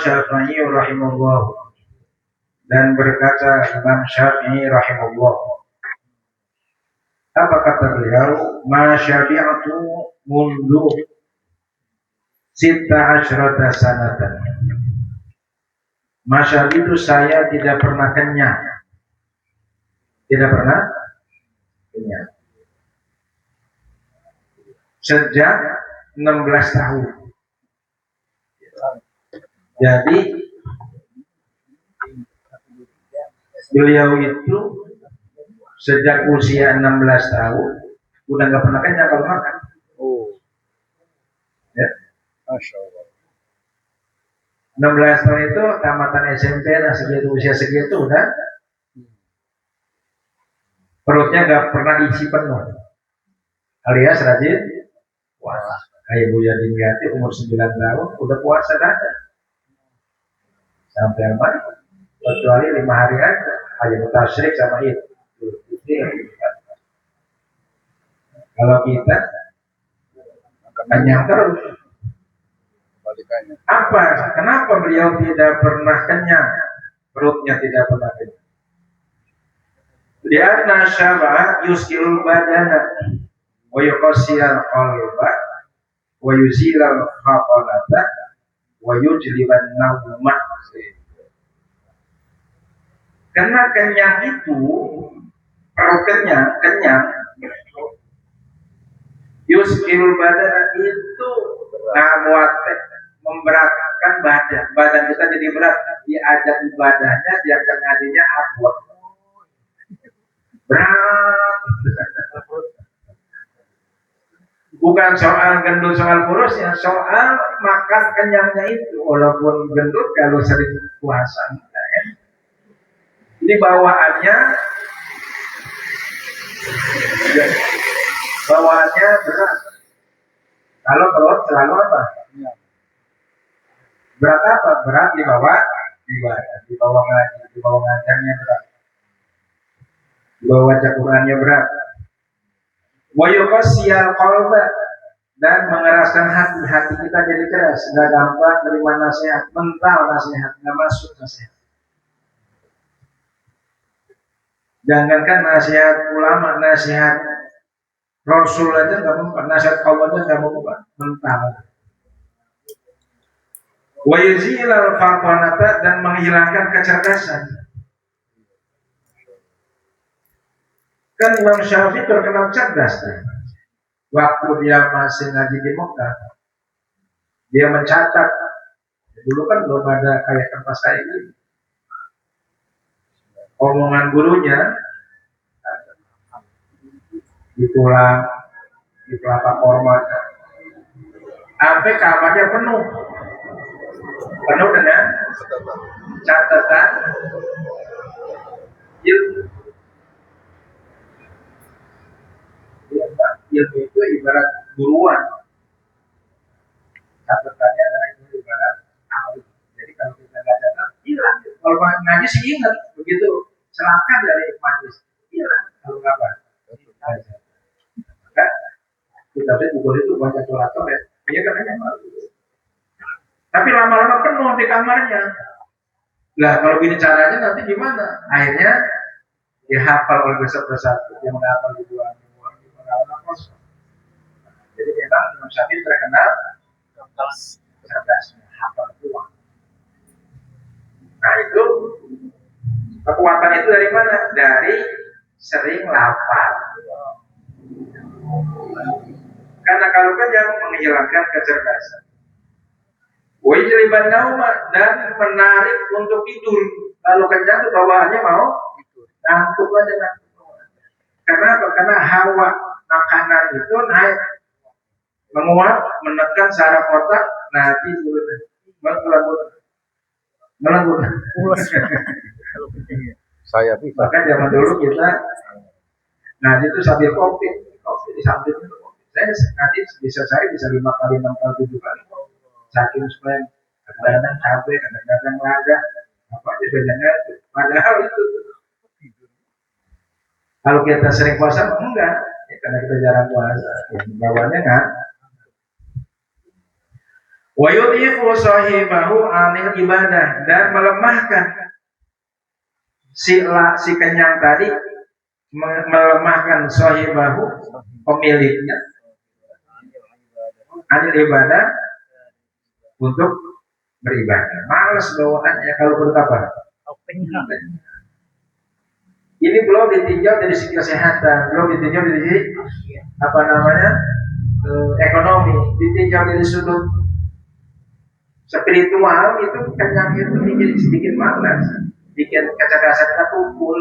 Syafi'i rahimahullah, dan berkata Imam Syafi'i rahimahullah, apa kata beliau? Ma syabi'atu mundu sita asyrata sanatan. Masa itu saya tidak pernah kenyang. Tidak pernah kenyang. Sejak 16 tahun. Jadi beliau itu sejak usia 16 tahun udah nggak pernah kenyang kalau makan. Oh, Ya. Masya Allah. 16 tahun itu tamatan SMP, nah segitu usia segitu udah perutnya nggak pernah diisi penuh, alias rajin puasa. Kayak Bu Yadingati umur 9 tahun udah puasa dah sampai apa? Kecuali 5 hari aja, hanya mutasyrik sama itu. Kalau kita kenyang terus. Balikannya. Apa? Kenapa beliau tidak pernah kenyang? Perutnya tidak pernah kenyang. Lianna syaba yuskilul badana wa yuqassiyal qalba wa yuzilal khaqalata wa yujliban nawma. Karena kenyang itu, perut kenyang yuskilul badana itu memberatkan badan kita jadi berat. Diajak ibadahnya, diajak ngajinya abot berat. Bukan soal gendut, soal kurusnya, soal makan kenyangnya itu. Walaupun gendut kalau sering puasa, ya. Jadi bawaannya berat. Kalau perut selalu apa? Berat apa? Berat di bawah ngaji, di bawah ngajarnya berat, di bawah baca Qurannya berat. Wa yuqassiyal qalba, dan mengeraskan hati kita jadi keras, nggak gampang terima nasihat, mental nasihat, nggak masuk nasihat. Jangankan nasihat ulama, nasihat Rasul aja nggak mempan, nasihat Allah aja nggak mempan, mental. Wa yuzilal faqanata, dan menghilangkan kecerdasan. Kan Imam Syafi'i terkenal cerdas kan? Waktu dia masih ngaji di Mekah, dia mencatat. Dulu kan belum ada kayak kertas kayak gini. Omongan gurunya di tulang, di telapak korma, sampai kamarnya penuh dengan catatan ilmu. Ilmu itu ibarat buruan, catatannya adalah itu ibarat ahli. Jadi kalau kita nggak catat, hilang. Kalau ngaji sih ingat, begitu celaka dari majlis, hilang. Kalau nggak apa, maka kita lihat buku itu banyak curator ya, dia katanya malu. Tapi lama-lama penuh di kamarnya. Lah kalau gini caranya nanti gimana? Akhirnya dihafal oleh bersatu-bersatu, yang menghafal di dua kosong. Jadi memang Imam Syafi'i terkenal cerdasnya, hafal uang. Nah itu kekuatan itu dari mana? Dari sering lafal. Karena kalau kenyang menghilangkan kecerdasan. Wajriban nauma, dan menarik untuk tidur. Kalau kenyang itu bawaannya mau ngantuk aja ngantuk. Karena apa? Karena hawa makanan itu naik, menguap, menekan saraf otak, nanti melenggut. Saya bisa. Maka zaman dulu kita ngaji itu sambil kopi di samping itu. Saya ngaji bisa 5 kali, 6 kali, 7 kali. Saking supaya kadang-kadang capek, kadang-kadang laga, apa aja bedanya. Padahal itu kalau kita sering puasa enggak, ya, karena kita jarang puasa, ya, bawahnya kan. Wa yudhifu sahibahu anil ibadah, dan melemahkan si kenyang tadi, melemahkan sahibahu pemiliknya anil ibadah untuk beribadah. Malas bawaannya kalau bertapa. Ini belum ditinjau dari segi kesehatan, belum ditinjau dari segi ekonomi, ditinjau dari sudut spiritual. Itu kenyang itu bikin sedikit malas, bikin kecerdasan kita tumpul.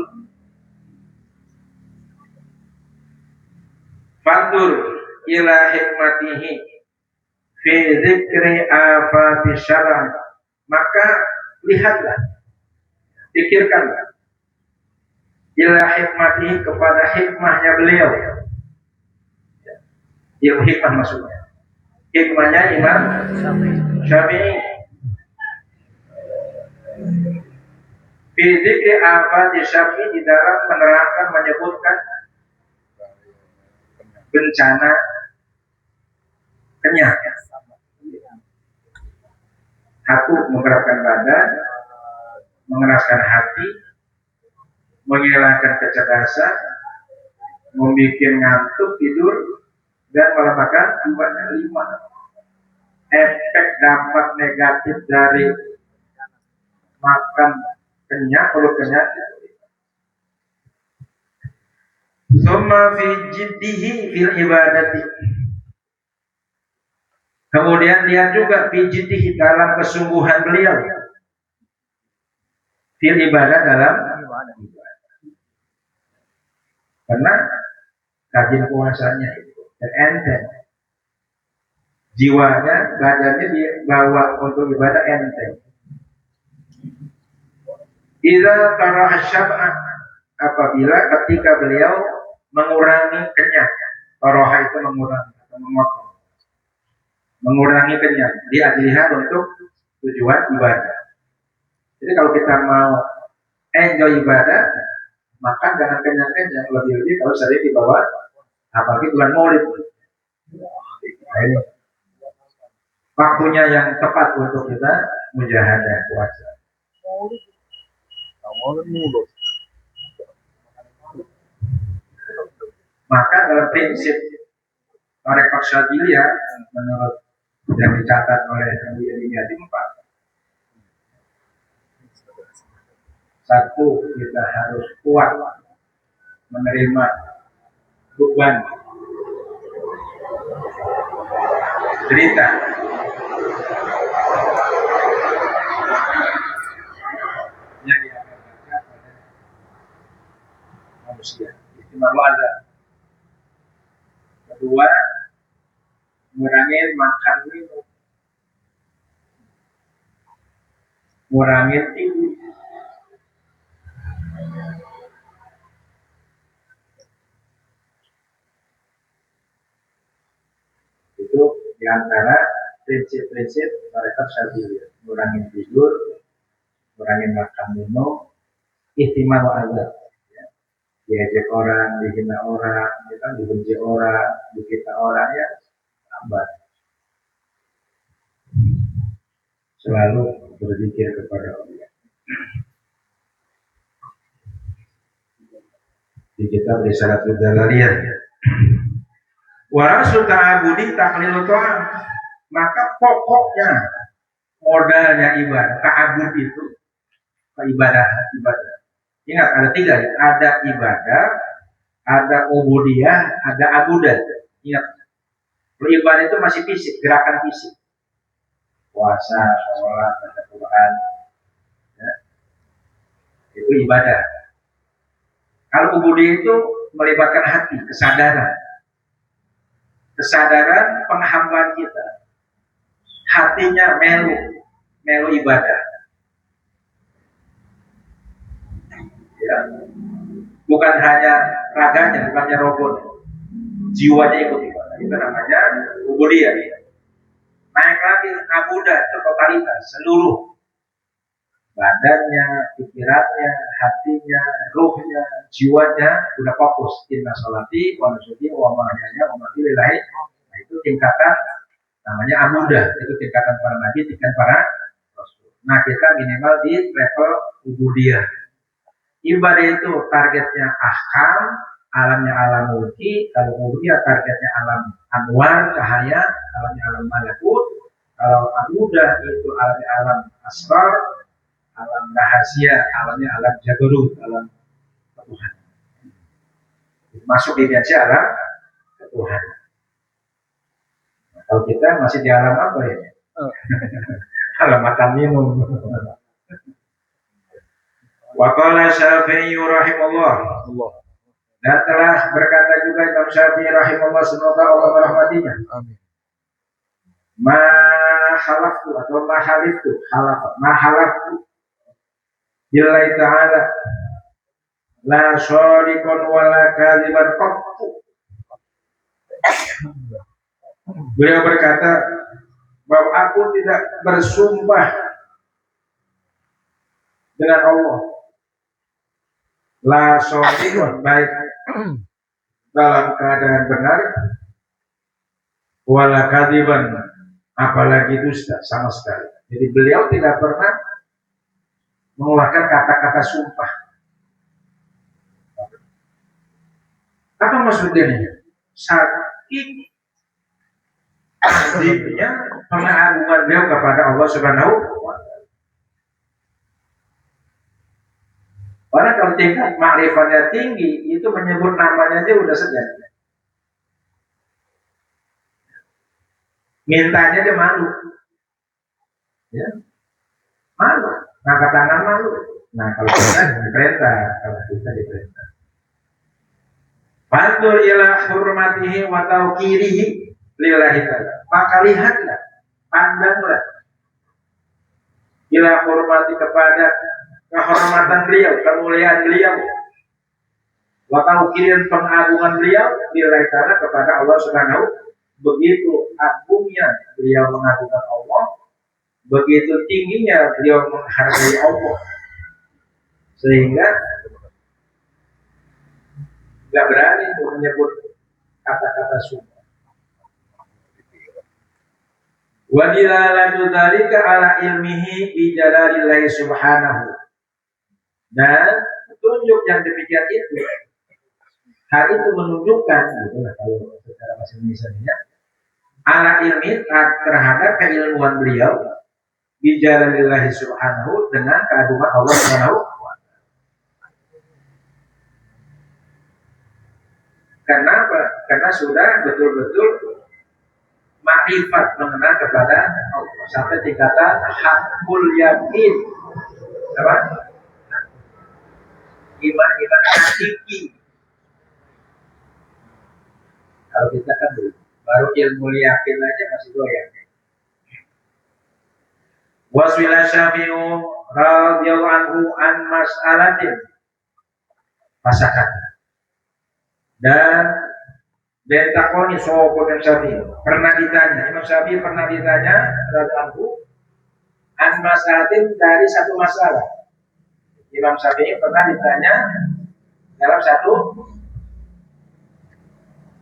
Fandur ila hikmatihi fi dzikri afati syar'a, maka lihatlah, pikirkanlah ila hikmatihi, kepada hikmahnya beliau. Yang hikmah maksudnya hikmahnya Imam Syafi'i fi dzikri afati Syafi'i, di dalam menerangkan, menyebutkan bencana kenyang. Satu, menggerakkan badan, mengeraskan hati, menghilangkan kecerdasan, membuat ngantuk tidur, dan melemahkan jiwanya. 5 efek dampak negatif dari makan kenyang, perut kenyang. Summa fi jiddihi fil ibadati, kemudian dia juga fi jiddihi, dalam kesungguhan beliau fil ibadah, dalam ibadah. Karena rajin puasanya itu enteng, jiwanya, badannya dibawa untuk ibadah enteng. Idza taraha syab'a, apabila ketika beliau mengurangi kenyang. Taraha itu mengurangi atau memotong, mengurangi kenyang, diajliha untuk tujuan ibadah. Jadi kalau kita mau enjoy ibadah, makan jangan kenyang-kenyang, lebih-lebih kalau sering di bawah, apalagi bulan Maulid. Nah, ini waktunya yang tepat untuk kita mujahadah puasa. Maka dalam prinsip Tarekat Syadziliyah, menurut yang dicatat oleh Nabi Yadi 4, 1, kita harus kuat menerima beban derita yang dihadapi oleh manusia, istimewa azab. Kedua, ngurangin makan minum, ngurangin tidur. Itu diantara prinsip-prinsip Tarekat Syadziliyah: ngurangin tidur, ngurangin makan minum, ihtimam wa azab. Diajak orang, dihina orang, dibenci orang, dikita orang, ya sabar. Selalu berzikir kepada Allah. Di kitab Risalatul Dalaliyah, warasul ta'abudi taqlilu ta'am, maka pokoknya modalnya ibadah, ta'abud itu ibadah. Ingat, ada 3, ada ibadah, ada ubudiyah, ada abudah. Ingat, beribadah itu masih fisik, gerakan fisik, puasa, sholat, baca Quran, ya, itu ibadah. Kalau ubudiyah itu melibatkan hati, kesadaran penghambaan kita, hatinya melu ibadah. Ya. Bukan hanya raganya, bukannya robot, jiwanya ikut ibadah. Itu namanya ubudiyah. Naik lagi abudah, itu totalitas, seluruh badannya, pikirannya, hatinya, ruhnya, jiwanya sudah fokus. Inna sholati wa nusuki wa mahyaya wa mamati lillahi. Nah, itu tingkatan namanya amudah, itu tingkatan para nabi, tingkatan para rasul. Nah kita minimal di level ubudiyah. Ibadah itu targetnya ahkam, alamnya alam mulki. Kalau ubudiyah targetnya alam anwar, cahaya, alamnya alam malakut. Kalau amudah itu alamnya alam asrar, alam rahasia, alamnya alam jabarut, alam ketuhanan. Masuk di dimensi alam ketuhanan. Nah, kalau kita masih di alam apa ya? Alam makan minum. Wa qala Syafi'i rahimahullah. Dan telah berkata juga Imam Syafi'i rahimahullah, semoga Allah merahmatinya. Amin. Ma halaftu atau ma haliftu, ma halaftu billahi ta'ala la syarikun wala kadhiban qattu. Beliau berkata bahwa aku tidak bersumpah dengan Allah la syarikun, baik dalam keadaan benar, wala kadhiban, apalagi dusta sama sekali. Jadi beliau tidak pernah mengeluarkan kata-kata sumpah. Apa maksudnya? Saking azimnya pengagungan beliau kepada Allah Subhanahu wa Ta'ala. Orang kalau tingkat makrifatnya tinggi, itu menyebut namanya aja udah segan. Mintanya dia malu, ya, malu. Angkat tangan malu. Nah kalau kita diperintah, kalau kita diperintah. Fandur ila hurmatihi wa tauqirihi lillahi ta'ala. Maka lihatlah, pandanglah ila hurmati, kepada kehormatan beliau, kemuliaan beliau, wa tauqirin, pengagungan beliau, lillahi ta'ala, kepada Allah Subhanahu. Begitu agungnya beliau mengagungkan Allah, begitu tingginya beliau menghargai Allah, sehingga nggak berani untuk menyebut kata-kata sumpah. Wa dilalatu dzalika ala ilmihi bi jalalillahi subhanahu. Dan petunjuk yang demikian itu, hal itu menunjukkan, gitulah kalau secara bahasa Indonesia, ala ilmi, terhadap keilmuan beliau bi jalalillahi subhanahu, dengan keagungan Allah Subhanahu. Kenapa? Karena sudah betul-betul makrifat mengenal kepada Allah sampai tingkatan hakul yakin. Apa? Iman hakiki. Kalau kita kan baru ilmu yakin aja masih goyang. Waswila Syafi'u radhiyallahu anhu an mas'alatin fasakat. Dan takoni sopun Imam Syafi'i pernah ditanya, Imam Syafi'i pernah ditanya radhiyallahu an mas'alatin, dari satu masalah. Imam Syafi'i pernah ditanya dalam satu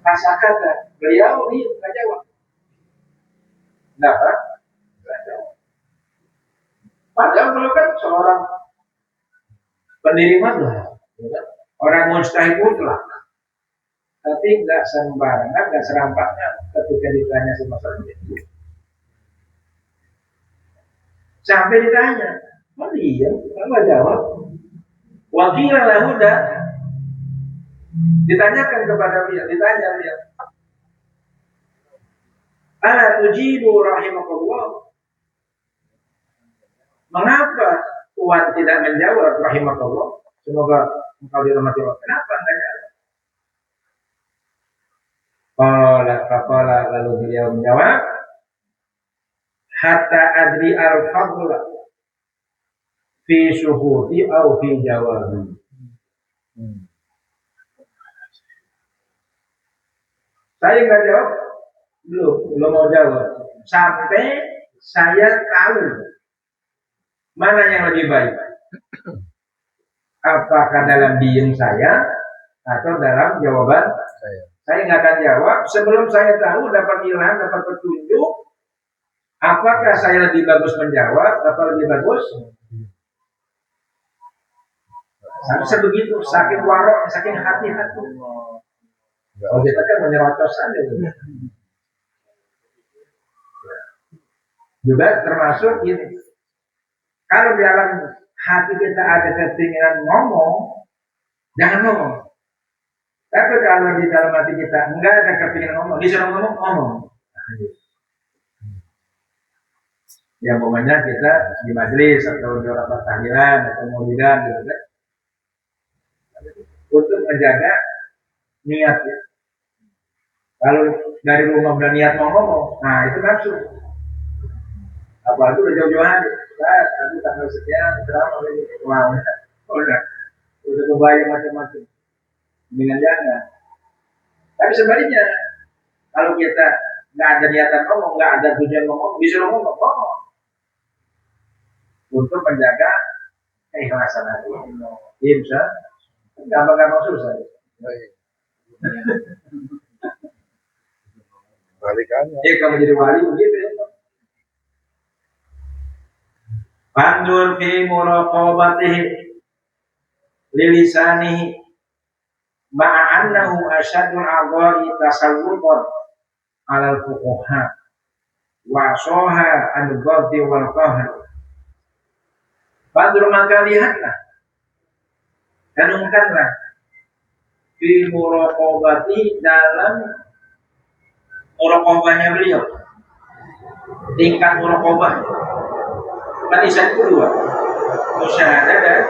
fasakat, beliau ini nggak jawab. Kenapa? Nggak jawab. Padahal beliau kan seorang pendiri mazhab, orang mujtahid mutlak. Tapi nggak sembarangan, nggak serampaknya ketika ditanya sama itu. Sampai ditanya, oh iya, nggak jawab. Wakilah lahu, dan ditanyakan kepada dia, ditanya dia, ala tujibu rahimakallah, mengapa Tuhan tidak menjawab rahimakallah, semoga engkau dirahmati Allah, kenapa enggak jawab? Faqala, lalu beliau menjawab, hatta adri al-fadla fi syuhudi au fi jawabi. Saya nggak jawab, belum mau jawab, sampai saya tahu mana yang lebih baik, apakah dalam diem saya atau dalam jawaban saya. Saya nggak akan jawab sebelum saya tahu, dapat ilham, dapat petunjuk Apakah saya lebih bagus menjawab atau lebih bagus? Harusnya begitu, saking warok, saking hati-hati. Kalau kita kan menyerocos saja. Juga termasuk ini. Kalau di dalam hati kita ada keinginan ngomong, jangan ngomong. Tapi kalau di dalam hati kita enggak ada keinginan ngomong, disuruh ngomong. Ya pokoknya kita di majelis atau di rapat tahlilan atau maulidan gitu kan, untuk menjaga niat ya. Kalau dari rumah udah niat mau ngomong, nah itu nafsu. Apalagi udah jauh-jauh hari, tapi tanggal sekian, berapa udah kebayang macam-macam. Dengan jangan. Tapi sebaliknya, kalau kita nggak ada niatan ngomong, nggak ada tujuan ngomong, disuruh ngomong. Untuk menjaga keikhlasan hati. Insya gampang-gampang susah. Balikannya. Kamu jadi wali begitu ya. Pandur fi muraqabatihi lilisanihi ma'annahu asyadul a'dha'i tasawwuran 'alal fuqaha wa soha an-ghadhi wal qahr. Pandur maka lihatlah, renungkanlah fi muraqabati dalam muraqabahnya beliau, tingkat muraqabah. Kan isyarat kedua, musyahadah dan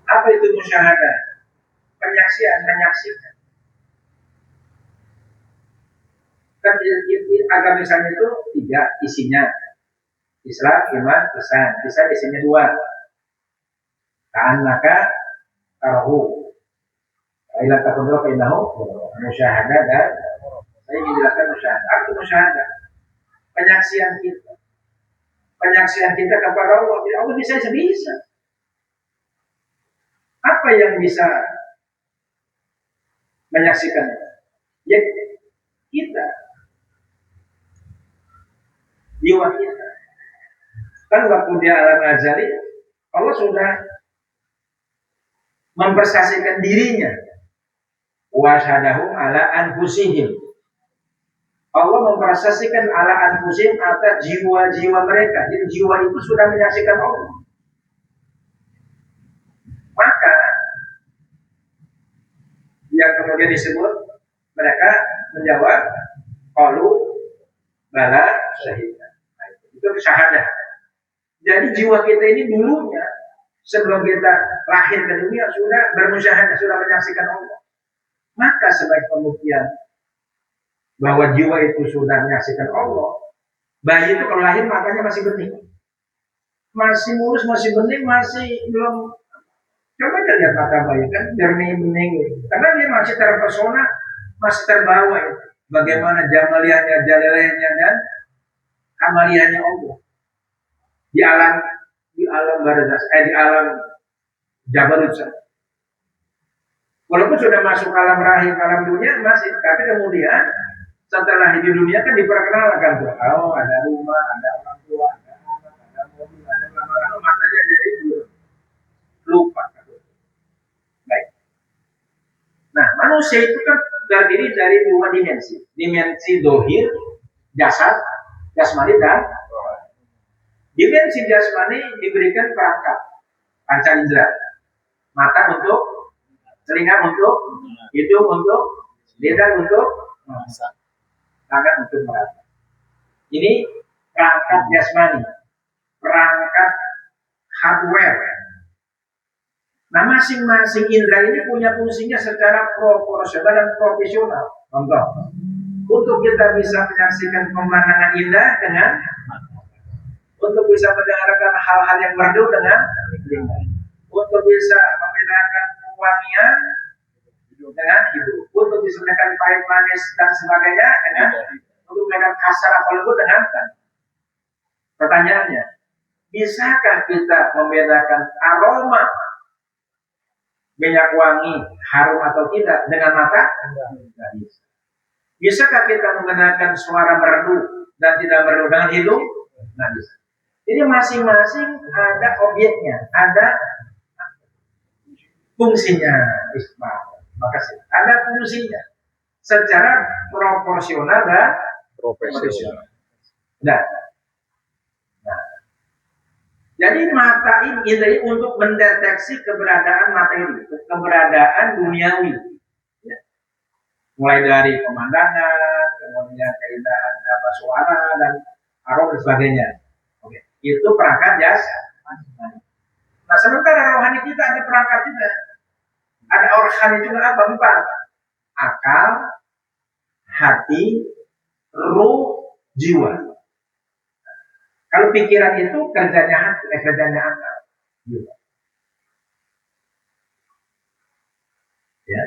apa itu musyahadah? Menyaksikan. Kan agama Islam itu tiga isinya. Islam, iman, ihsan. Ihsan isinya dua. Ka'annaka tarahu. Ila takunu bainahu musyahadah dan saya ingin jelaskan musyahadah. Apa itu musyahadah? Penyaksian kita kepada Allah. Allah bisa sebisa. Apa yang bisa menyaksikan? Ya kita, jiwa kita. Kan waktu dia alam azali, Allah sudah mempersaksikan dirinya. Wasyadahum ala anfusihim. Allah mempersaksikan ala anfusihim atas jiwa-jiwa mereka. Jadi jiwa itu sudah menyaksikan Allah. Maka yang kemudian disebut, mereka menjawab qalu bala syahidna. Itu syahadah. Jadi jiwa kita ini dulunya sebelum kita lahir ke dunia sudah bermusyahadah, sudah menyaksikan Allah. Maka sebagai pembuktian bahwa jiwa itu sudah menyaksikan Allah, bayi itu kalau lahir matanya masih bening, masih mulus, masih bening, masih belum. Coba aja lihat mata bayi kan jernih bening, karena dia masih terpesona, masih terbawa itu. Bagaimana jamaliyahnya, jalaliyahnya dan amaliyahnya Allah di alam barzakh, di alam jabarut. Walaupun sudah masuk alam rahim, alam dunia masih, tapi kemudian setelah di dunia kan diperkenalkan tuh, oh ada rumah, ada orang tua, ada anak, ada mobil, ada lama-lama matanya jadi lupa. Baik. Nah, manusia itu kan terdiri dari dua dimensi dohir, jasad, jasmani dan dimensi jasmani diberikan perangkat panca indera, mata untuk, telinga untuk, hidung untuk, lidah untuk, tangan untuk merasa. Ini perangkat jasmani, perangkat hardware. Nah, masing-masing indera ini punya fungsinya secara proporsional dan profesional. Contoh, untuk kita bisa menyaksikan pemandangan indah dengan, untuk bisa mendengarkan hal-hal yang merdu dengan telinga, untuk bisa membedakan wangian dengan hidung, untuk bisa membedakan pahit manis dan sebagainya dengan, untuk membedakan kasar atau lembut dengan kan. Pertanyaannya, bisakah kita membedakan aroma minyak wangi harum atau tidak dengan mata? Tidak bisa. Bisakah kita menggunakan suara merdu dan tidak merdu dengan hidung? Tidak bisa. Jadi masing-masing ada objeknya, ada fungsinya. Makasih. Ada fungsinya secara proporsional dan profesional. Nah, jadi mata ini untuk mendeteksi keberadaan materi, keberadaan duniawi. Ya. Mulai dari pemandangan, kemudian keindahan suara dan aroma dan sebagainya. Oke. Itu perangkat jasa. Nah, sementara rohani kita ada perangkat juga. Ada organ juga apa? 4. Akal, hati, ruh, jiwa. Kalau pikiran itu kerjanya hati, kerjanya akal. Jiwa. Ya.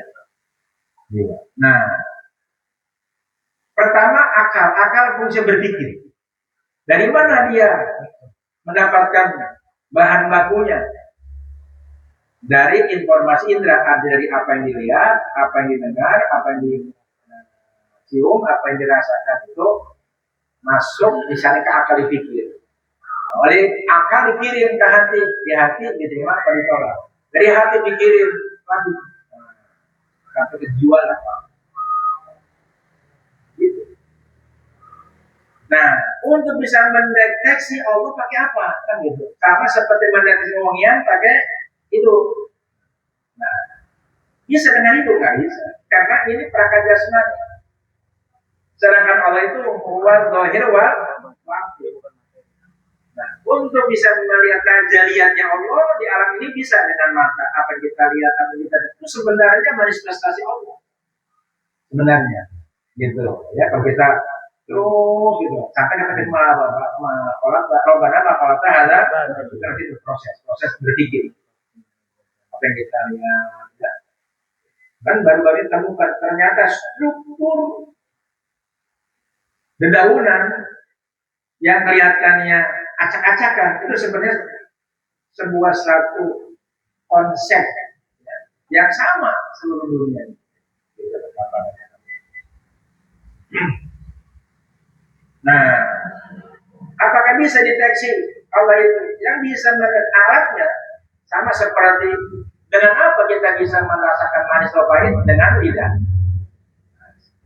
Jiwa. Nah, pertama akal. Akal fungsi berpikir. Dari mana dia mendapatkan bahan bakunya? Dari informasi indera, dari apa yang dilihat, apa yang didengar, apa yang dicium, apa yang dirasakan itu masuk misalnya ke akal dipikir. Oleh akal dikirim ke hati, di hati diterima atau ditolak. Dari hati dikirim lagi, sampai ke jiwa lah. Gitu. Nah, untuk bisa mendeteksi Allah pakai apa? Kan gitu. Sama seperti mendeteksi wangian pakai itu. Nah, bisa dengan itu nggak bisa, karena ini perangkat jasmani. Sedangkan Allah itu huwa dzahir wa batin. Nah, untuk bisa melihat tajaliannya Allah di alam ini bisa dengan mata. Apa yang kita lihat, apa yang kita itu sebenarnya manifestasi Allah. Sebenarnya, gitu. Ya, kalau kita terus gitu, sampai kita terima Rabbana ta'ala, itu proses berpikir. Apa yang kita lihat, ya. Kan baru-baru ditemukan ternyata struktur dedaunan yang kelihatannya acak-acakan itu sebenarnya sebuah satu konsep yang sama seluruh dunia. Nah, apakah bisa deteksi Allah itu? Yang bisa melihat alatnya sama seperti dengan apa kita bisa merasakan manis atau pahit? Dengan lidah.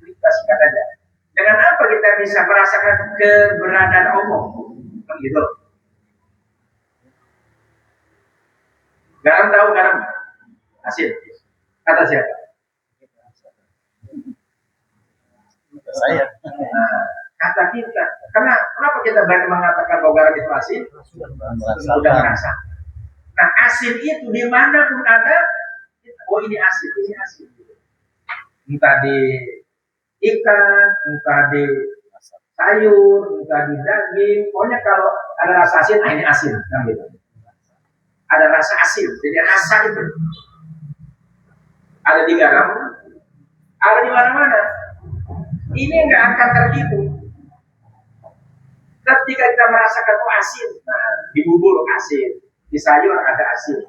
Kita singkat saja. Dengan apa kita bisa merasakan keberadaan Allah? Kan gitu. Garam tahu garam? Asin. Kata siapa? Saya. Nah, kata kita. Kenapa kita berani mengatakan bahwa garam itu asin? Sudah merasa. Nah, asin itu dimanapun ada, oh ini asin, ini asin. Entah di ikan, entah di sayur, entah di daging. Pokoknya kalau ada rasa asin, ini asin. Nah, gitu. Ada rasa asin, jadi rasa itu. Ada di garam, ada di mana-mana. Ini nggak akan tertipu. Ketika kita merasakan asin, nah, di bubur asin, di sayur ada asin.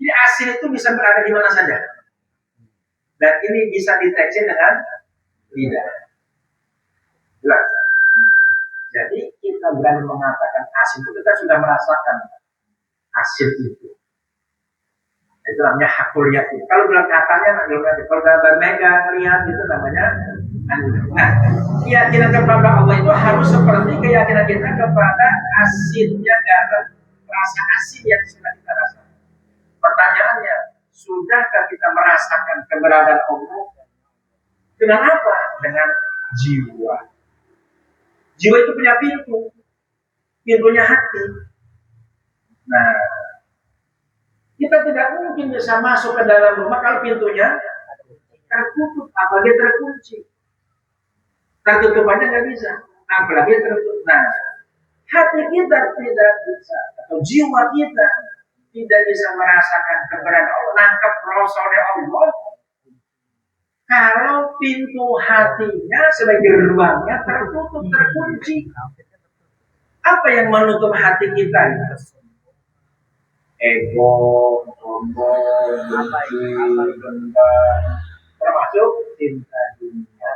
Jadi asin itu bisa berada di mana saja. Dan ini bisa deteksi dengan lidah. Jelas. Jadi kita berani mengatakan asin itu kita sudah merasakan asin itu. Itu namanya hakul yakin. Kalau bilang katanya, kalau bermega lihat itu namanya. Nah, keyakinan kepada Allah itu harus seperti keyakinan kita kepada asinnya garam, rasa asin yang sudah kita rasakan. Pertanyaannya, sudahkah kita merasakan keberadaan Allah? Dengan apa? Dengan jiwa. Jiwa itu punya pintu, pintunya hati. Nah, kita tidak mungkin bisa masuk ke dalam rumah kalau pintunya tertutup, apalagi terkunci. Tertutupannya nggak bisa, apalagi tertutup. Nah, hati kita tidak bisa, atau jiwa kita tidak bisa merasakan keberadaan Allah, nangkep rasulnya Allah. Kalau pintu hatinya sebagai ruangnya tertutup, terkunci. Apa yang menutup hati kita? ego, sombong, benci, dendam, termasuk cinta dunia.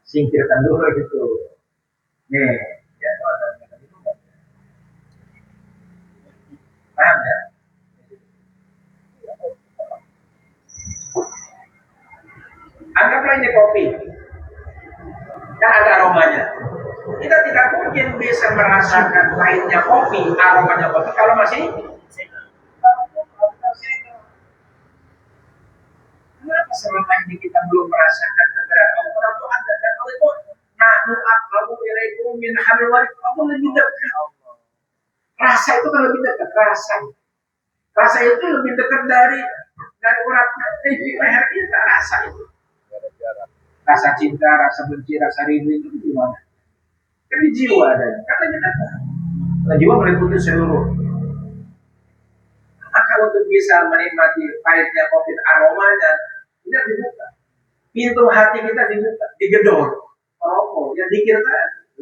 Singkirkan dulu gitu. Nih, ya itu ada itu. Paham ya? Anggaplah ini kopi, kan ada aromanya. Kita tidak mungkin bisa merasakan pahitnya kopi, aromanya kopi kalau masih. Kenapa selama ini kita belum merasakan keberadaan Allah itu ada dan Allah itu nahnu aqrabu ilaikum min hablil warid. Allah lebih dekat. Rasa itu kan lebih dekat, rasa itu lebih dekat dari urat di leher kita. Rasa itu, rasa cinta, rasa benci, rasa rindu itu di mana? Kan di jiwa adanya, katanya dekat. Nah, jiwa meliputi seluruh. Maka untuk bisa menikmati pahitnya kopi, aromanya, kita dibuka. Pintu hati kita dibuka, digedor. Rokok, yang dikira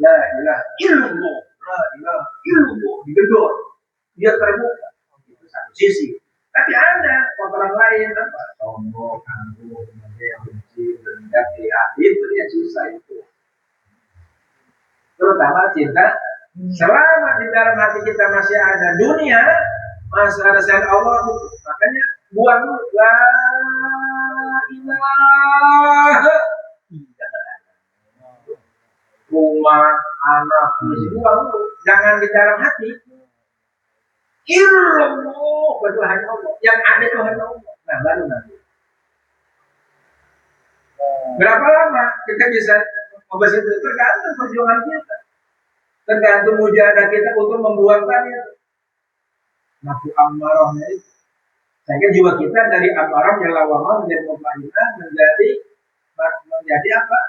la ilaha illallah, la ilaha illallah, digedor. Dia terbuka. Itu satu sisi. Tapi ada kotoran lain, apa? Sombong, angkuh, benci, dendam, hati itu yang susah itu. Terutama cinta. Selama di dalam hati kita masih ada dunia, masih ada selain Allah, makanya buang la ilaha illallah. Rumah, anak, buang, jangan di dalam hati. Ilmu betul hanya Allah. Yang ada itu hanya Allah. Nah, baru nanti. Berapa lama kita bisa membahas itu? Tergantung perjuangan kita. Tergantung mujahadah kita untuk membuangkannya. Nafsu ammarahnya itu. Sehingga jiwa kita dari amarah yang lawama menjadi mutmainnah menjadi apa?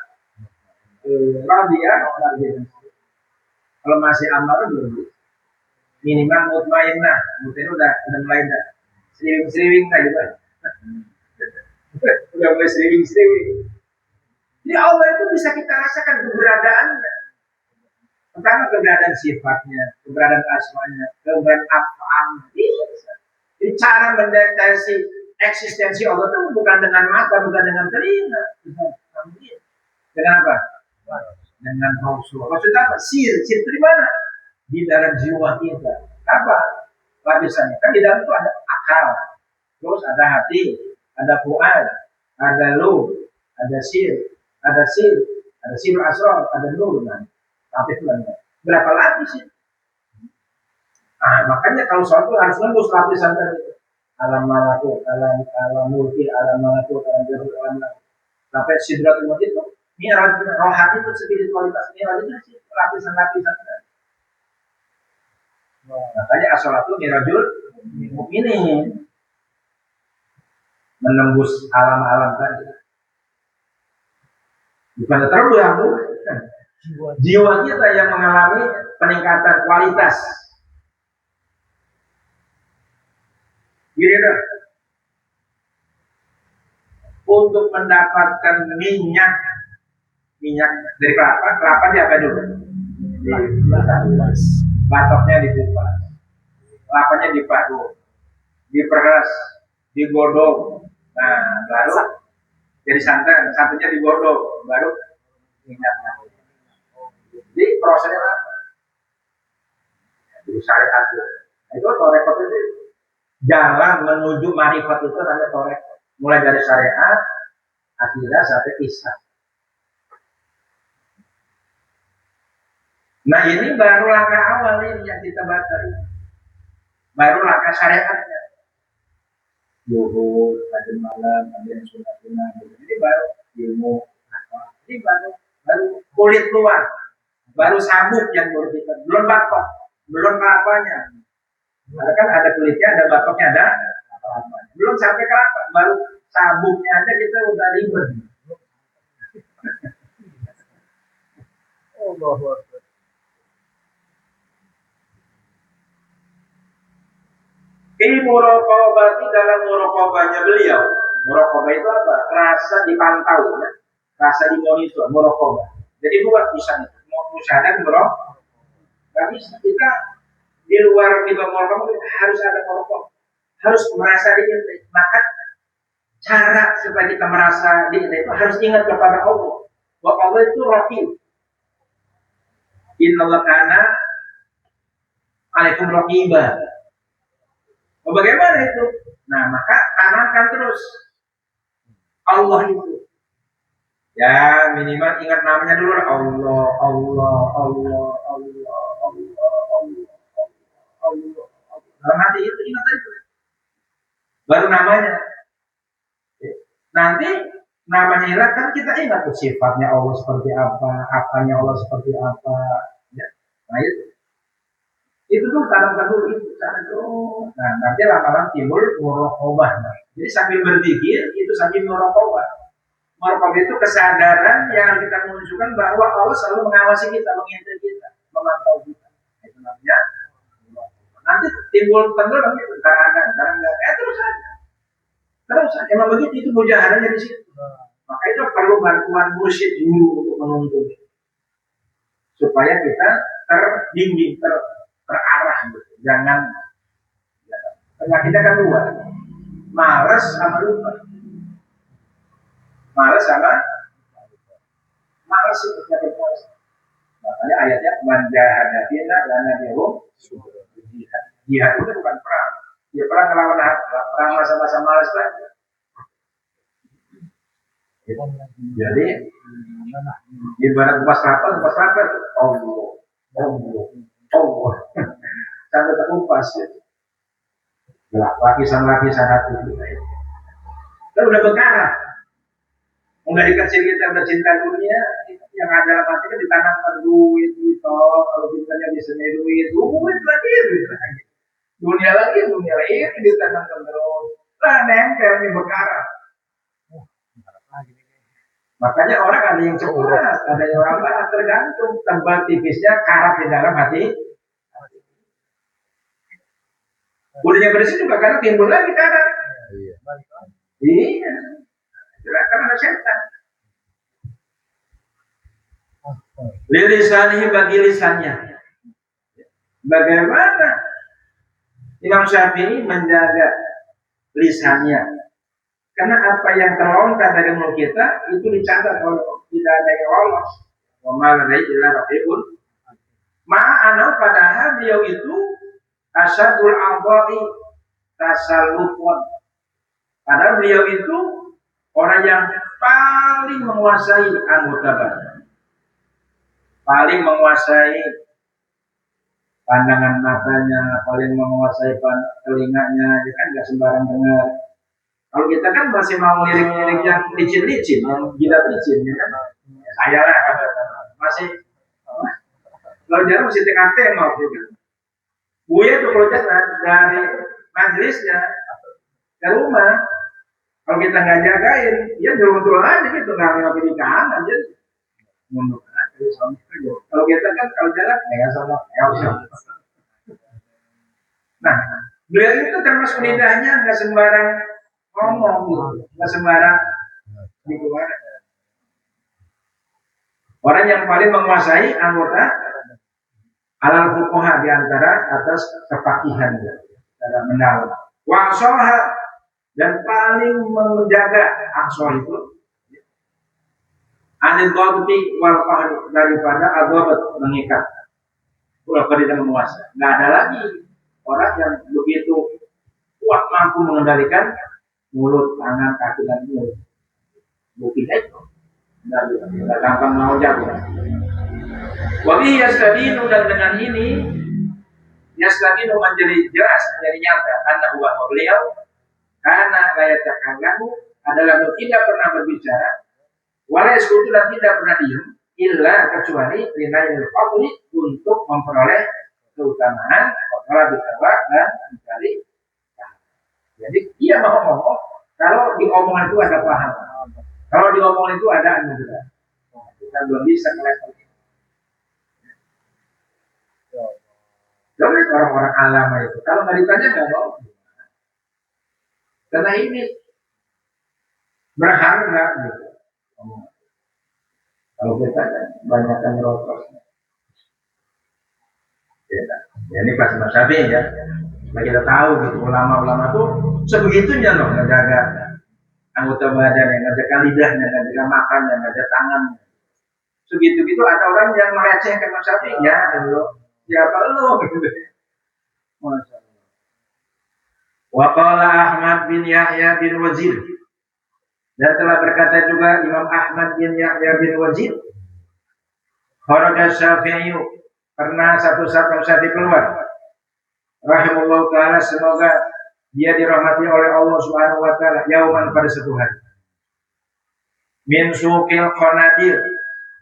Radiyah. Kalau masih amarah belum. Minimal mutmainnah. Mungkin udah mulai dah. Sriwing aja Pak. Udah mulai sriwing. Jadi Allah itu bisa kita rasakan keberadaannya. Pertama keberadaan sifatnya, keberadaan asmanya, keberadaan af'alnya. Jadi cara mendeteksi eksistensi Allah itu bukan dengan mata, bukan dengan telinga. Dengan apa? Dengan rasul. Rasul apa? Sir dari mana? Di dalam jiwa kita. Apa lapisannya? Kan di dalam itu ada akal, terus ada hati, ada fuad, ada lu, ada sir, ada sirul asrar, ada nur. Lapis berapa lapis sih? Nah, makanya kalau suatu harus nembus lapisan tadi. Alam malakut, alam mulki, alam malakut, alam jarut, alam malakut. Sampai sidratul muntaha itu, mi'raj rohani itu spiritualitas. Mi'raj itu sih lapisan-lapisan tadi. Makanya as-sholatu mi'rajul mu'minin. Menembus alam-alam tadi. Bukan terbang, bukan. Jiwa kita yang mengalami peningkatan kualitas. Gitu. Untuk mendapatkan minyak dari kelapa dia apa dulu? Batoknya dikupas, kelapanya diparut, diperas, digodok. Nah, baru jadi santannya digodok, baru minyaknya. Jadi prosesnya apa? Jadi syariat itu. Itu torekot itu jalan menuju marifat itu namanya torekot. Mulai dari syariat, akidah sampai ihsan. Nah ini baru langkah awal ini yang kita baca ini. Baru langkah syariatnya. Zuhur, kajian malam, kajian sunat. Ini baru ilmu. Ini baru kulit luar. Baru sabuk yang baru kita, belum batok, belum kelapanya. Ada kulitnya, ada batoknya, ada kelapanya. Belum sampai kelapa, baru sabuknya aja kita udah ribet. Di muraqabah dalam muraqabahnya beliau. Muraqabah itu apa? Rasa dipantau, ya? Rasa dimonitor, muraqabah. Jadi buat bisa itu. Musyahadah bro, nggak bisa kita di luar di bawah harus ada merokok. harus merasa diingat. Maka cara supaya kita merasa diingat itu harus ingat kepada Allah. Bahwa Allah itu Raqib. Innallaha kana alaikum raqibah. Bagaimana itu? Nah, maka tanamkan terus Allah itu. Ya, minimal ingat namanya dulu. Allah, Allah, Allah, Allah, Allah, Allah, Allah. Dalam hati itu ingat aja. Baru namanya. Nanti namanya hilang kan kita ingat tuh sifatnya Allah seperti apa, apanya Allah seperti apa. Ya. Nah itu tuh tanamkan dulu itu cara itu. Nah nanti lama-lama timbul muraqabah. Nah, jadi sambil berzikir itu sambil muraqabah. Muraqabah itu kesadaran yang kita menunjukkan bahwa Allah selalu mengawasi kita, mengintai kita, memantau kita. Itu namanya muraqabah. Nanti timbul tenggelam itu, kadang enggak. Terus aja. Terus emang begitu itu mujahadannya di situ. Maka itu perlu bantuan mursyid dulu untuk menuntun supaya kita terbimbing, terarah gitu. Jangan penyakitnya kan dua, malas sama lupa. Malas sama malas itu penyakit malas. Makanya ayatnya manjahadafina lana dihum jihad. Jihad itu bukan perang. Dia perang melawan perang masa-masa malas saja. Jadi ibarat pas rapat Allah sampai terkupas ya. Lapisan hati kita itu. Kita udah berkarat. Dari kecil kita udah cinta dunia, yang ada dalam hati kan ditanamkan duit, kalau kitanya bisa duit lagi. Dunia lagi ditanamkan terus. Lah nempel nih berkarat. Makanya orang ada yang cepat, ada yang lambat, tergantung tempat tipisnya karat di dalam hati. Udahnya bersih juga karena timbul lagi karat. Iya. Silakan ada setan. Lilisanihi bagi lisannya. Bagaimana Imam Syafi'i menjaga lisannya? Karena apa yang terlontar dari mulut kita itu dicatat oleh tidak ada yang lolos. Wa ma ladaihi raqibun. Ma'ana padahal beliau itu asadul a'dha'i tasallufun. Padahal beliau itu orang yang paling menguasai anggota badan. Paling menguasai pandangan matanya, paling menguasai telinganya, dia kan nggak sembarang dengar. Kalau kita kan masih mau lirik-lirik yang licin-licin, yang jidat licin, ya kan? Saya lah, masih kalau jarang masih tengah-tengah gitu. Buya tuh kalau dari majelisnya ke rumah, kalau kita nggak jagain, dia nyeruntul aja gitu, nggak pilih kanan aja. Mundur aja, kalau kita kan kalau jalan, ya sama, ya. Nah, beliau itu termasuk lidahnya nggak sembarang ngomong gitu, nggak sembarang gimana. Orang yang paling menguasai anggota alal fuqaha di antara atas kefakihan secara mendalam. Wa'soha dan paling menjaga aksoh itu anil ghabti wal fahri daripada aghabat mengikat. Kalau tidak menguasai, nggak ada lagi orang yang begitu kuat mampu mengendalikan mulut, tangan, kaki dan mulut. Buktinya itu nggak gampang mau jago. Wabi yastadinu dan dengan ini yastadinu menjadi jelas, menjadi nyata karena bahwa beliau karena gaya cakaranmu adalah tidak pernah berbicara, walau sekutu dan tidak pernah diam, illa kecuali linail fadli untuk memperoleh keutamaan, wakala bisawak dan mencari. Jadi dia mau ngomong kalau di omongan itu ada paham, kalau di omongan itu ada anugerah. Kita belum bisa melihat. Jadi orang-orang alama itu kalau nggak ditanya nggak mau. Karena ini berharga gitu. Kalau kita kan banyakkan rokok. Ya, ini pas Mas Syafi'i ya. Nah, kita tahu gitu ulama-ulama tuh sebegitunya loh ngejaga anggota badan, ngejaga lidahnya, ngejaga makannya, ngejaga tangannya. Segitu-gitu ada orang yang melecehkan Mas Syafi'i, ya lo, siapa lo gitu. Masya Allah. Wa qala Ahmad bin Yahya bin Wazir, dan telah berkata juga Imam Ahmad bin Yahya bin Wazir, kharaja Syafi'i, pernah satu saat Imam Syafi'i keluar, rahimahullah ta'ala, semoga dia dirahmati oleh Allah subhanahu wa ta'ala, yauman, pada satu hari, min suqil Qanadir,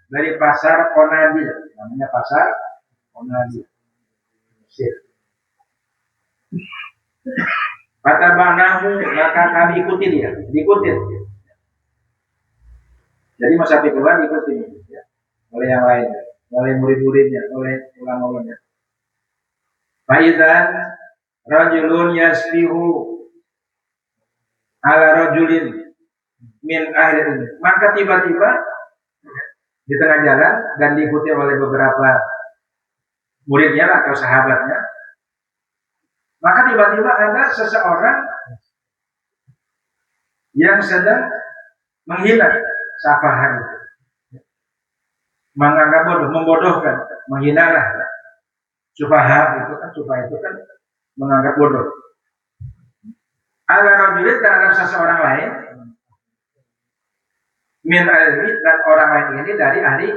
dari pasar Qanadir, namanya pasar Qanadir, Mesir. Kata banahu, maka kami ikuti dia, diikuti. Jadi Mas Syafi'i keluar diikuti ya, oleh yang lain, oleh murid-muridnya, oleh ulama-ulamanya. Faidan rajulun yasbihu ala rajulin min ahli ilmi, maka tiba-tiba di tengah jalan dan diikuti oleh beberapa muridnya atau sahabatnya, maka tiba-tiba ada seseorang yang sedang menghina safahan, menganggap bodoh, membodohkan, menghina lah. Sufaha itu kan menganggap bodoh. Ala rajulin, terhadap seseorang lain, min ahli, dan orang lain ini dari ahli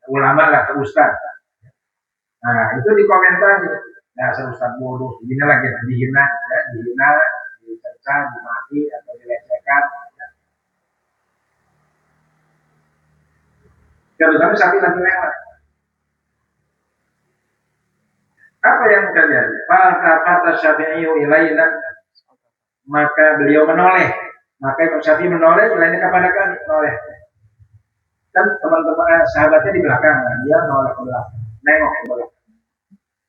ulama lah, ustaz. Nah itu dikomentari, nah ustaz bodoh, ini lagi dihina, ya, dihina, dicerca, dimaki atau dilecehkan. Kalau kami sapi lagi lewat, apa yang terjadi? Fata Syafi'i ilaina, maka beliau menoleh, maka Imam Syafi'i menoleh ilaina kepada kami, menoleh. Kan teman-teman sahabatnya di belakang, dia menoleh ke belakang, nengok ke belakang.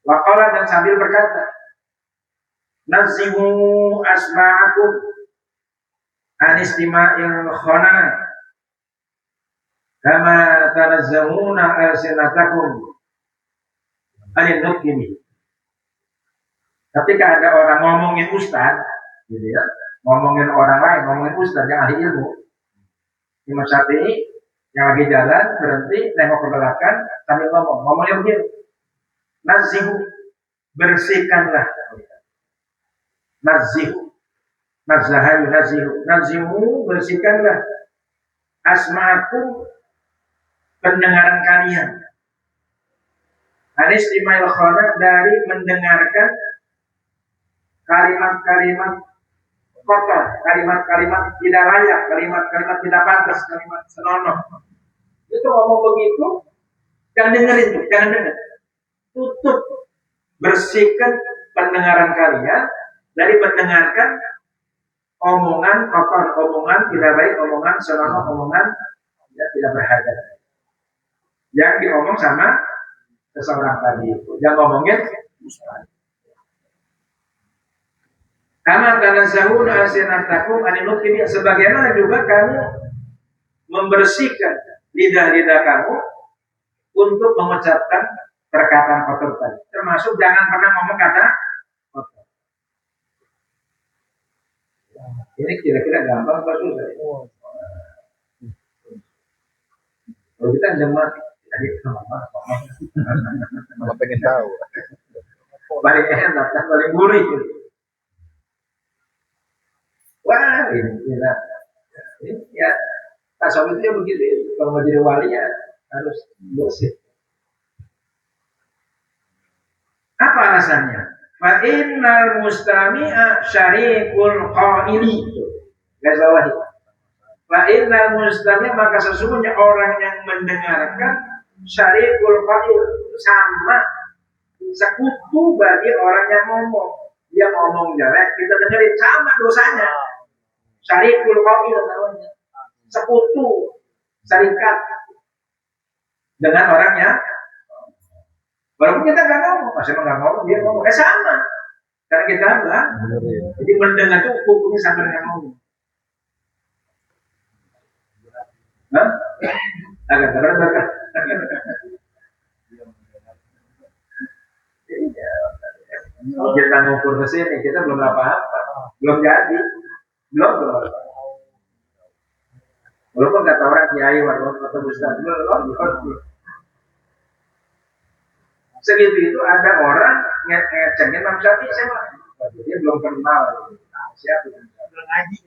Waqala, dan sambil berkata, nazimu asma'akum anistima'il khona kama tanazzahuna alsinatakum anil nutqini. Ketika ada orang ngomongin ustaz, gitu ya, ngomongin orang lain, ngomongin ustaz yang ahli ilmu, Imam Syafi'i yang lagi jalan berhenti, nengok ke belakang sambil ngomongnya begini, nazihu, bersihkanlah, nazihu, nazahayu, nazihu, bersihkanlah, asma'akum, pendengaran kalian, anistimail khona, dari mendengarkan kalimat-kalimat kotor, kalimat-kalimat tidak layak, kalimat-kalimat tidak pantas, kalimat senonoh. Itu ngomong begitu, jangan dengerin tuh, jangan denger. Tutup, bersihkan pendengaran kalian dari mendengarkan omongan kotor, omongan tidak baik, omongan senonoh, omongan ya, tidak berharga. Yang diomong sama seseorang tadi itu, jangan ngomongin ustaz. Karena tanazahuna asinatakum anil nutqi, sebagaimana juga kamu membersihkan lidah-lidah kamu untuk mengucapkan perkataan kotor tadi. Termasuk jangan pernah ngomong kata kotor. Ini kira-kira gampang apa susah? Kalau kita jemaat tadi Malah pengen tahu. paling enak dan paling gurih. Wah, ini ya tasawuf itu begitu. Kalau mau jadi wali ya harus bersih. Apa alasannya? Fa innal mustami'a syarikul qaili. Garis bawahi. Fa innal mustami', maka sesungguhnya orang yang mendengarkan, syarikul qail, sama sekutu bagi orang yang ngomong. Dia ngomong jelek, kita dengerin, sama dosanya. Syarikul qail namanya. Sekutu, syarikat dengan orangnya. Walaupun kita nggak ngomong, masih nggak ngomong, dia ngomong, sama. Karena kita apa? Jadi mendengar itu hukumnya sama dengan ngomong. Hah? Agak berat. Kalau kita ngukur ke kita belum apa-apa, belum jadi, belum. Walaupun kata orang kiai atau ustaz belum. Segitu itu ada orang ngecengin Imam Syafi'i sama, dia belum kenal siapa belum ngaji.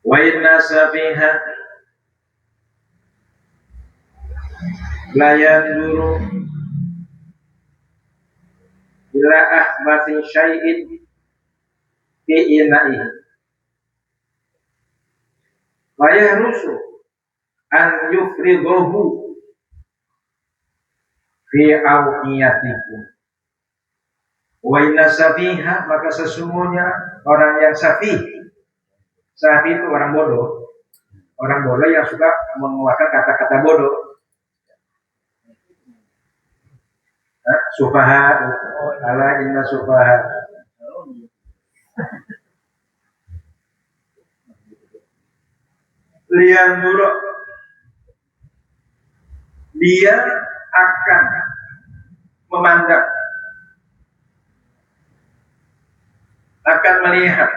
Wa inna safiha la yanzuru ila ahmati syai'in fi ina'ihi wa yahrusu an yufridahu fi awqiyatikum. Wa inna safiha, maka sesungguhnya orang yang safih itu orang bodoh yang suka mengeluarkan kata-kata bodoh. Sufaha, ala inna sufaha. Lian buruk, dia akan memandang, akan melihat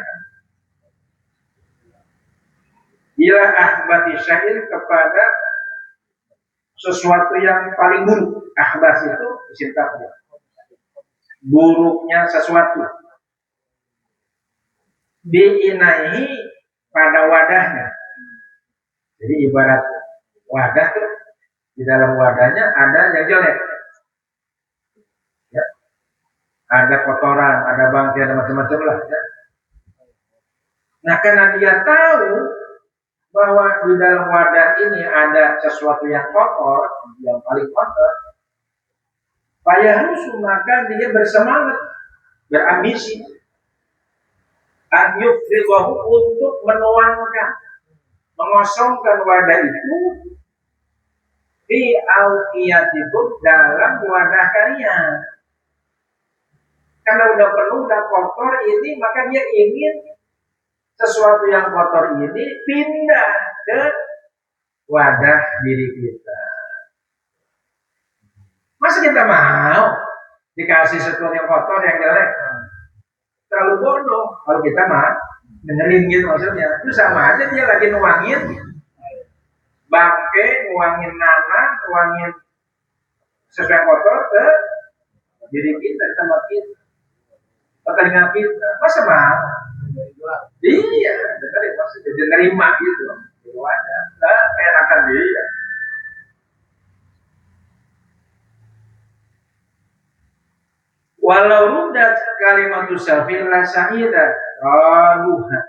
ila ahbati syair, kepada sesuatu yang paling buruk. Ahbas itu isim tafdhil, buruknya sesuatu. Bi'inaihi, pada wadahnya. Jadi ibarat wadah tuh, di dalam wadahnya ada yang jelek, ya. Ada kotoran, ada bangkai, ada macam-macam lah, ya. Nah, karena dia tahu bahwa di dalam wadah ini ada sesuatu yang kotor, yang paling kotor, payah rusuh, maka dia bersemangat, berambisi, anyufridahu, untuk menuangkan, mengosongkan wadah itu fi awqiyatikum, dalam wadah kalian. Karena udah penuh, udah kotor ini, maka dia ingin sesuatu yang kotor ini pindah ke wadah diri kita. Masa kita mau dikasih sesuatu yang kotor, yang jelek? Terlalu bodoh. Kalau kita mah dengerin gitu maksudnya. Itu sama aja, dia lagi nuangin bangke, nuangin nanah, nuangin sesuatu yang kotor ke diri kita, sama kita, ke telinga kita. Masa mau? Iya, dengerin, maksudnya jadi nerima gitu. Itu aja. Nah, enakan dia. Walau rudat kalimatu syafil la sa'ida raduha.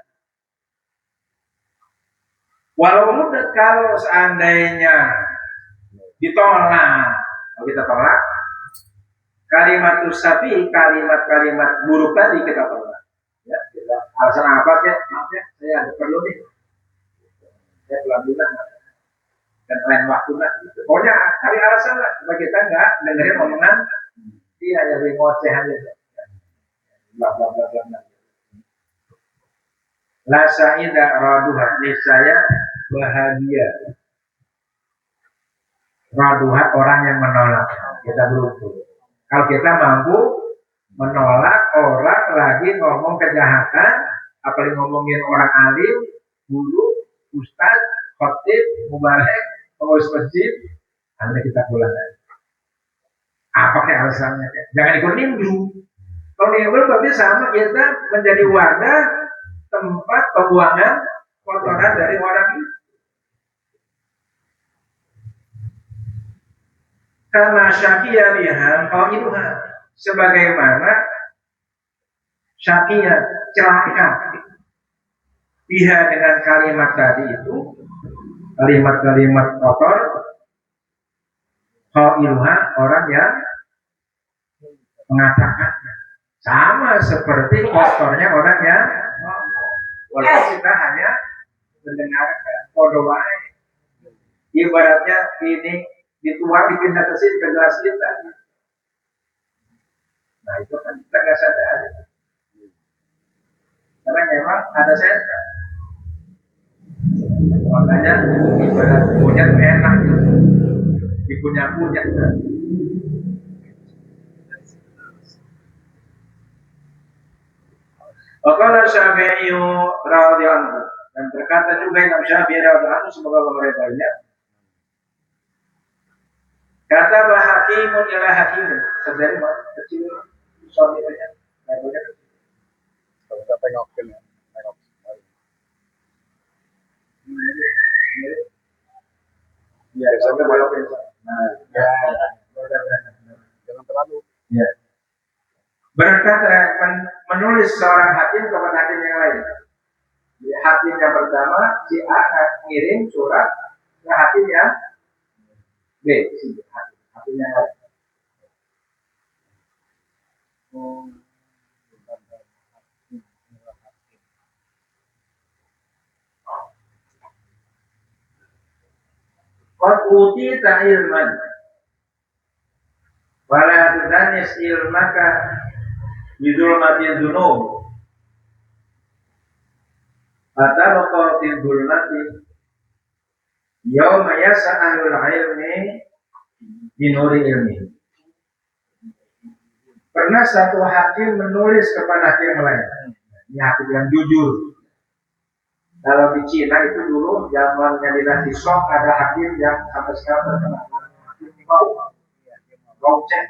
Walau rudat, kalau seandainya ditolak, kalau kita tolak kalimatu syafil, kalimat-kalimat buruk tadi kita tolak. Ya, kita, alasan apa ya? Maaf ya, saya ada perlu nih. Saya pulang dulu dan lain waktu lah. Gitu. Pokoknya cari alasan lah supaya kita nggak dengerin omongan dia yang ngoceh aja. Bla bla bla bla. La sa'ida raduha, niscaya bahagia. Raduha, orang yang menolak. Kita beruntung. Kalau kita mampu menolak orang lagi ngomong kejahatan, apalagi ngomongin orang alim, guru, ustaz, khotib, mubalek, pengurus masjid, anda kita pulang aja. Apa kayak alasannya? Jangan ikut nimbrung. Kalau nimbrung berarti sama kita menjadi wadah tempat pembuangan kotoran dari orang itu. Karena syakiyah biha qailuha, sebagaimana syakiyah, celaka biha, dengan kalimat tadi itu, kalimat-kalimat kotor, qailuha, orang yang mengatakannya, sama seperti kotornya orang yang walaupun kita hanya mendengarkan kodoai, ibaratnya ini dituang dipindah ke sini ke gelas kita. Nah itu kan kita nggak sadar, karena memang ada setan. Makanya ibarat monyet enak dikunyah-kunyah. Wakala Syafi'i radhiyallahu anhu, dan berkata juga Imam Syafi'i radhiyallahu anhu, semoga Allah meridainya, kata bah hakimun ila hakimun, sedari kecil suaminya levelnya kecil. Kalau kita tengokin ya, tengok. Ya, sampai balok biasa. Nah, ya, Jangan terlalu. ya. Berkata menulis seorang hakim kepada hakim yang lain. Di hakim yang pertama si A ngirim surat ke hakim yang B, si hakim yang lain. Qad utita ilman wala tudanis ilmaka bidulmatil dunub fatabaqatil dulmati yawma yas'alul ilmi binuri ilmi. Pernah satu hakim menulis kepada hakim lain, ini hakim yang jujur. Kalau di Cina itu dulu zamannya dinasti Song ada hakim yang sampai sekarang terkenal hakim Gao Cek.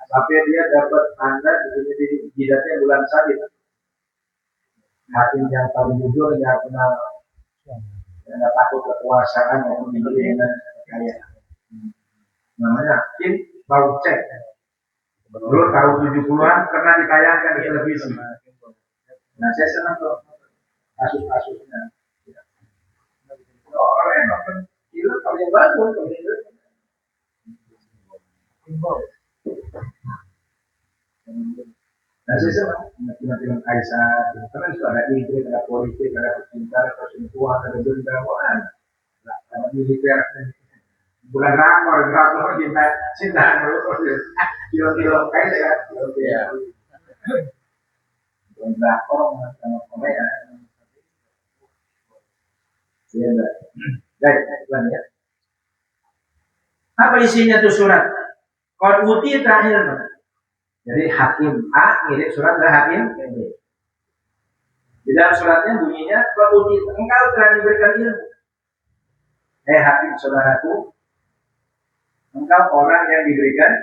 Tapi dia dapat tanda di jidatnya bulan sabit. Hakim yang paling jujur, yang pernah takut kekuasaan yang memiliki dengan kekayaan. Namanya hakim Gao Cek. Dulu tahun 70-an pernah ditayangkan di televisi. Nah, saya senang tuh kasus-kasusnya. Orang yang nonton film paling bagus, nah, saya senang film-film Kaisar, karena itu ada intrik, ada politik, ada percintaan, ada perselingkuhan, ada dendam, ada militer, bukan drakor cintaan dulu, film-film Kaisar, drakor sama Korea. Ya, baik, ya. Apa isinya tuh surat? Qad utita ilman. Jadi hakim A ngirim surat ke hakim B. Di dalam suratnya bunyinya qad utita, engkau telah diberikan ilmu. Hakim saudaraku, engkau orang yang diberikan.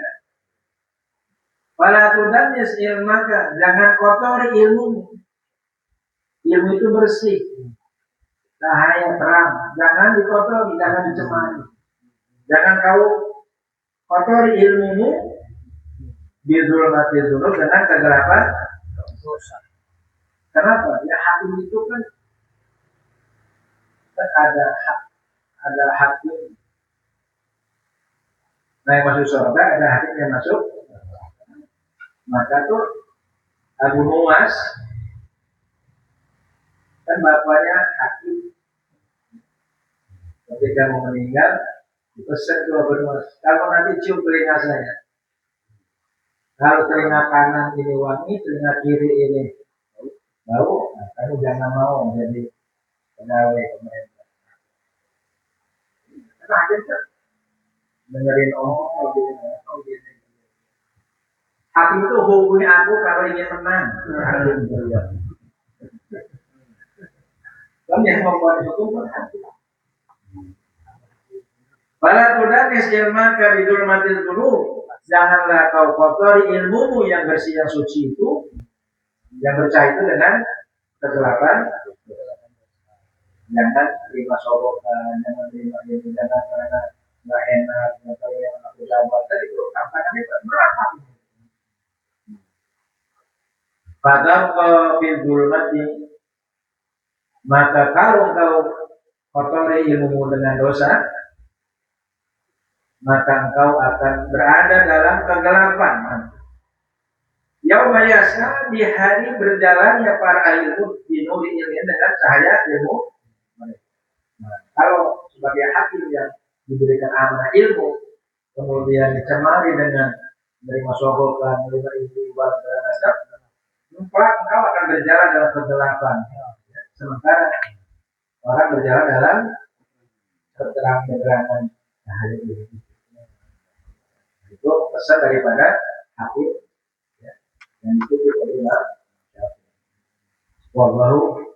Fala tudannis ilmaka, jangan kotori ilmumu. Ilmu itu bersih, cahaya terang, jangan dikotori, jangan dicemari. Jangan kau kotori ilmumu bidulmatil dunub, dengan kegelapan dosa. Kenapa? Ya hakim itu kan ada hakim. Nah, yang masuk surga, ada hakim yang masuk. Maka tuh Abu Nuwas kan bapaknya hakim. Ketika mau meninggal, dipesan ke Abu Nuwas, kalau nanti cium telinga saya. Kalau telinga kanan ini wangi, telinga kiri ini bau, nah, kamu jangan mau jadi pegawai pemerintah. Karena hakim kan dengerin gini. Hakim itu hubungi aku kalau ingin menang. Dan yang membuat hukum pun hakim. Bala tudanis ilmaka bidulmatil dunub, janganlah kau kotori ilmumu yang bersih, yang suci itu, yang bercah itu dengan kegelapan. Jangan terima sobokan, jangan terima ini, jangan karena nggak enak, atau yang aku jabatan itu tantangannya berat. Pada fil zulmati, maka kalau engkau kotori ilmumu dengan dosa, maka engkau akan berada dalam kegelapan. Yauma yas'a, di hari berjalannya para ilmu binuri ilmu dengan cahaya ilmu. Nah, kalau sebagai hakim yang diberikan amanah ilmu, kemudian dicemari dengan menerima sogokan, menerima ibadah dan azab, engkau akan berjalan dalam kegelapan sementara orang berjalan dalam keterang-terangan cahaya ini. Itu pesan daripada Habib ya, yang itu kita dengar. Wallahu